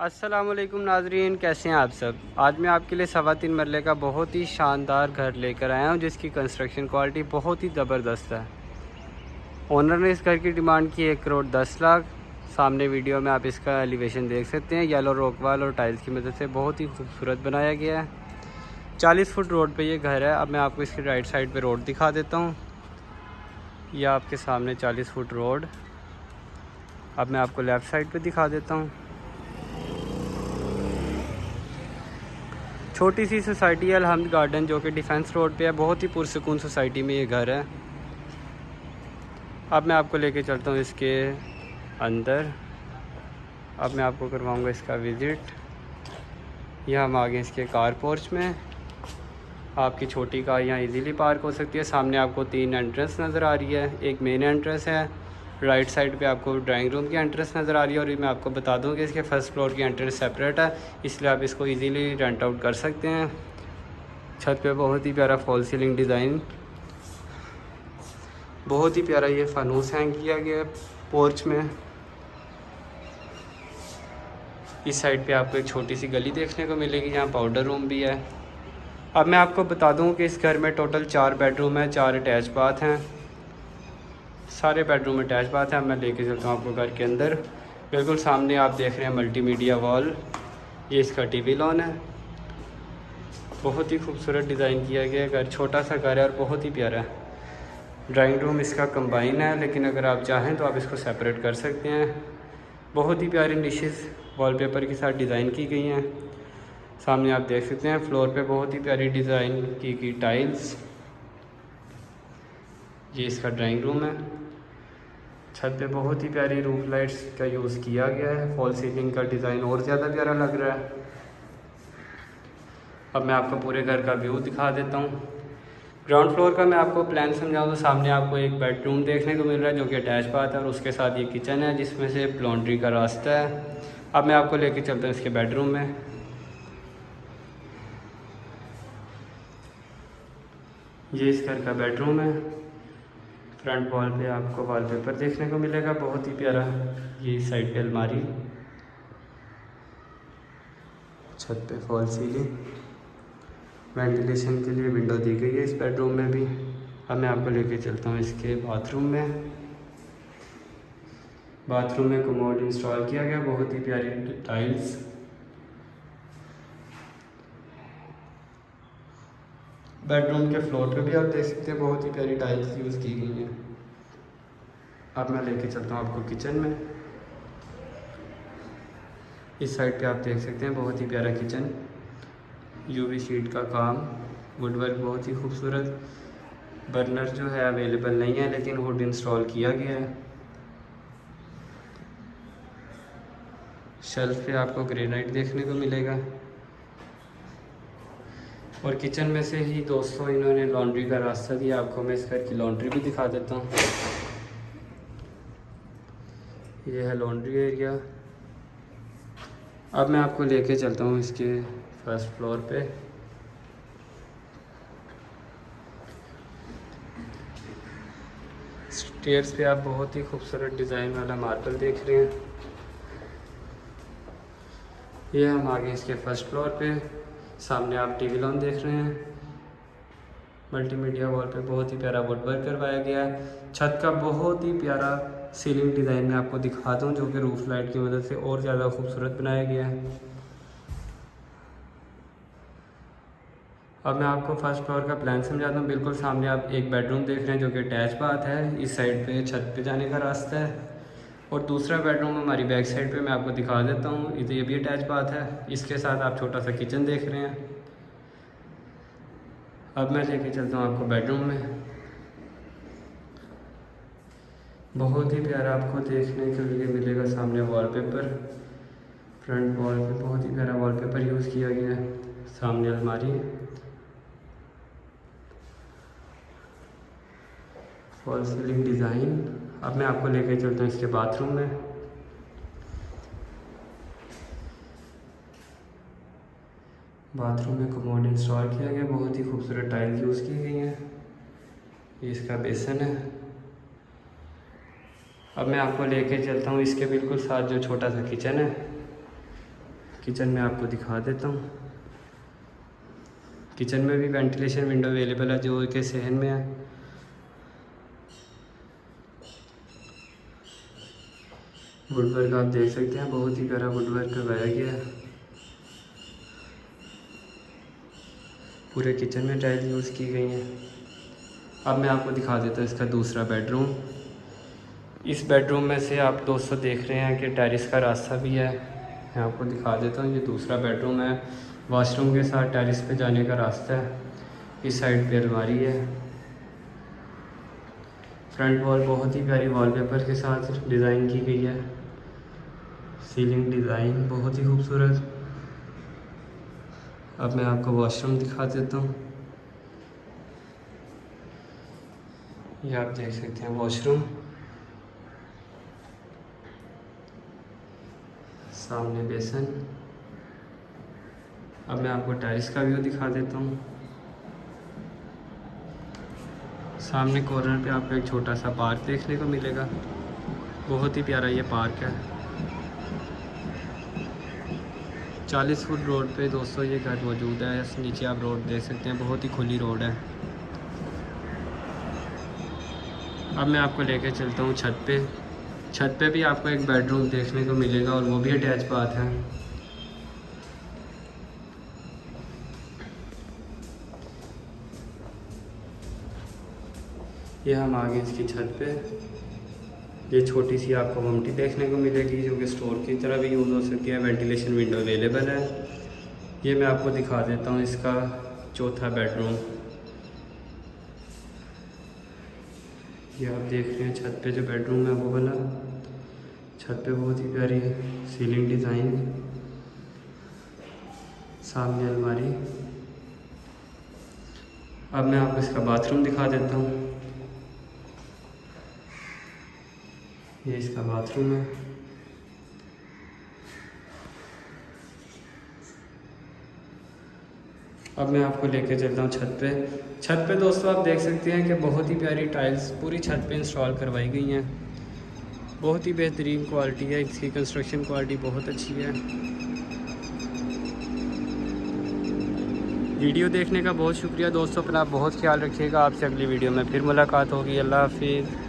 अस्सलामुअलैकुम नाजरीन, कैसे हैं आप सब। आज मैं आपके लिए 3.25 मरले का बहुत ही शानदार घर लेकर आया हूं जिसकी कंस्ट्रक्शन क्वालिटी बहुत ही ज़बरदस्त है। ओनर ने इस घर की डिमांड की 1,10,00,000। सामने वीडियो में आप इसका एलिवेशन देख सकते हैं। येलो रॉकवाल और टाइल्स की मदद से बहुत ही खूबसूरत बनाया गया है। 40 फुट रोड पे ये घर है। अब मैं आपको इसकी राइट साइड पे रोड दिखा देता हूँ। यह आपके सामने 40 फुट रोड। अब मैं आपको लेफ़्ट साइड पे दिखा देता हूँ। छोटी सी सोसाइटी है अलहम्द गार्डन, जो कि डिफेंस रोड पे है। बहुत ही पुरसकून सोसाइटी में ये घर है। अब मैं आपको लेके चलता हूँ इसके अंदर। अब मैं आपको करवाऊँगा इसका विज़िट। यहाँ हम आ गए इसके कार पोर्च में। आपकी छोटी कार यहाँ इजीली पार्क हो सकती है। सामने आपको 3 एंट्रेंस नज़र आ रही है। एक मेन एंट्रेंस है, राइट साइड पे आपको ड्राइंग रूम की एंट्रेंस नज़र आ रही है। और मैं आपको बता दूं कि इसके फर्स्ट फ्लोर की एंट्रेंस सेपरेट है, इसलिए आप इसको इजीली रेंट आउट कर सकते हैं। छत पे बहुत ही प्यारा फॉल सीलिंग डिज़ाइन, बहुत ही प्यारा ये फानूस हैंग किया गया है पोर्च में। इस साइड पे आपको एक छोटी सी गली देखने को मिलेगी, यहाँ पाउडर रूम भी है। अब मैं आपको बता दूं कि इस घर में टोटल 4 बेडरूम है, 4 अटैच बाथ हैं। सारे बेडरूम अटैच बाथ हैं। मैं लेके चलता हूँ आपको घर के अंदर। बिल्कुल सामने आप देख रहे हैं मल्टीमीडिया वॉल, ये इसका टीवी लॉन है। बहुत ही खूबसूरत डिज़ाइन किया गया है। घर छोटा सा घर है और बहुत ही प्यारा है। ड्राइंग रूम इसका कंबाइन है, लेकिन अगर आप चाहें तो आप इसको सेपरेट कर सकते हैं। बहुत ही प्यारी निशेज़ वॉलपेपर के साथ डिज़ाइन की गई हैं। सामने आप देख सकते हैं फ्लोर पे बहुत ही प्यारी डिज़ाइन की गई टाइल्स। ये इसका ड्राइंग रूम है। छत पे बहुत ही प्यारी रूफ लाइट्स का यूज़ किया गया है। फॉल सीलिंग का डिज़ाइन और ज़्यादा प्यारा लग रहा है। अब मैं आपको पूरे घर का व्यू दिखा देता हूँ। ग्राउंड फ्लोर का मैं आपको प्लान समझाऊँ तो सामने आपको एक बेडरूम देखने को मिल रहा है जो कि अटैच बाथ है, और उसके साथ ये किचन है जिसमें से लॉन्ड्री का रास्ता है। अब मैं आपको लेके चलता हूँ इसके बेडरूम में। ये इस घर का बेडरूम है। फ्रंट वॉल पे आपको वॉलपेपर देखने को मिलेगा, बहुत ही प्यारा। ये साइड पे अलमारी, छत पे फॉल सीलिंग, वेंटिलेशन के लिए विंडो दी गई है इस बेडरूम में भी। अब मैं आपको लेके चलता हूँ इसके बाथरूम में। बाथरूम में कमोड इंस्टॉल किया गया, बहुत ही प्यारी टाइल्स। बेडरूम के फ्लोर पे भी आप देख सकते हैं बहुत ही प्यारी टाइल्स यूज़ की गई हैं। अब मैं लेके चलता हूँ आपको किचन में। इस साइड पे आप देख सकते हैं बहुत ही प्यारा किचन, यूवी शीट का काम, वुडवर्क बहुत ही खूबसूरत। बर्नर जो है अवेलेबल नहीं है, लेकिन हुड इंस्टॉल किया गया है। शेल्फ पे आपको ग्रेनाइट देखने को मिलेगा। और किचन में से ही दोस्तों इन्होंने लॉन्ड्री का रास्ता दिया। आपको मैं इस घर की लॉन्ड्री भी दिखा देता हूँ। ये है लॉन्ड्री एरिया। अब मैं आपको लेके चलता हूँ इसके फर्स्ट फ्लोर पे। स्टेयर्स पे आप बहुत ही खूबसूरत डिज़ाइन वाला मार्बल देख रहे हैं। ये हम आगे इसके फर्स्ट फ्लोर पे। सामने आप टीवी लॉन देख रहे हैं। मल्टीमीडिया वॉल पे बहुत ही प्यारा वुडवर्क करवाया गया है। छत का बहुत ही प्यारा सीलिंग डिज़ाइन मैं आपको दिखा दूँ, जो कि रूफ लाइट की मदद से और ज़्यादा खूबसूरत बनाया गया है। अब मैं आपको फर्स्ट फ्लोर का प्लान समझाता हूँ। बिल्कुल सामने आप एक बेडरूम देख रहे हैं जो कि अटैच बाथ है। इस साइड पे छत पे जाने का रास्ता है। और दूसरा बेडरूम हमारी बैक साइड पे मैं आपको दिखा देता हूँ। ये भी अटैच बाथ है। इसके साथ आप छोटा सा किचन देख रहे हैं। अब मैं लेके चलता हूँ आपको बेडरूम में। बहुत ही प्यारा आपको देखने के लिए मिलेगा सामने वॉलपेपर। फ्रंट वॉल पे बहुत ही प्यारा वॉलपेपर यूज़ किया गया है। सामने अलमारी, फॉल सीलिंग डिज़ाइन। अब मैं आपको लेके चलता हूँ इसके बाथरूम में। बाथरूम में कमोड इंस्टॉल किया गया, बहुत ही खूबसूरत टाइल यूज़ की गई हैं। ये इसका बेसन है। अब मैं आपको लेके चलता हूँ इसके बिल्कुल साथ जो छोटा सा किचन है। किचन में आपको दिखा देता हूँ। किचन में भी वेंटिलेशन विंडो अवेलेबल है जो कि सहन में है। वुडवर्क आप देख सकते हैं, बहुत ही प्यारा वुडवर्क करवाया गया है। पूरे किचन में टाइल यूज़ की गई हैं। अब मैं आपको दिखा देता हूँ इसका दूसरा बेडरूम। इस बेडरूम में से आप दोस्तों देख रहे हैं कि टेरेस का रास्ता भी है। मैं आपको दिखा देता हूँ, ये दूसरा बेडरूम है। वॉशरूम के साथ टेरेस पे जाने का रास्ता है। इस साइड पे अलमारी है। फ्रंट वॉल बहुत ही प्यारी वॉलपेपर के साथ डिज़ाइन की गई है। सीलिंग डिज़ाइन बहुत ही खूबसूरत। अब मैं आपको वॉशरूम दिखा देता हूँ। ये आप देख सकते हैं वॉशरूम, सामने बेसन। अब मैं आपको टेरेस का व्यू दिखा देता हूँ। सामने कॉर्नर पे आपको एक छोटा सा पार्क देखने को मिलेगा। बहुत ही प्यारा ये पार्क है। 40 फुट रोड पे दोस्तों ये घर मौजूद है। इस नीचे आप रोड देख सकते हैं, बहुत ही खुली रोड है। अब मैं आपको लेके चलता हूँ छत पे। छत पे भी आपको एक बेडरूम देखने को मिलेगा और वो भी अटैच बाथ है। ये हम आगे इसकी छत पे, ये छोटी सी आपको ममटी देखने को मिलेगी जो कि स्टोर की तरह भी यूज़ हो सकती है। वेंटिलेशन विंडो अवेलेबल है। ये मैं आपको दिखा देता हूँ इसका चौथा बेडरूम। ये आप देख रहे हैं छत पे जो बेडरूम है वो वाला। छत पे बहुत ही प्यारी सीलिंग डिज़ाइन, सामने अलमारी। अब मैं आपको इसका बाथरूम दिखा देता हूँ। ये इसका बाथरूम है। अब मैं आपको लेके चलता हूँ छत पे। छत पे दोस्तों आप देख सकते हैं कि बहुत ही प्यारी टाइल्स पूरी छत पे इंस्टॉल करवाई गई हैं। बहुत ही बेहतरीन क्वालिटी है, इसकी कंस्ट्रक्शन क्वालिटी बहुत अच्छी है। वीडियो देखने का बहुत शुक्रिया दोस्तों। अपना बहुत ख्याल रखिएगा। आपसे अगली वीडियो में फिर मुलाकात होगी। अल्लाह हाफिज़।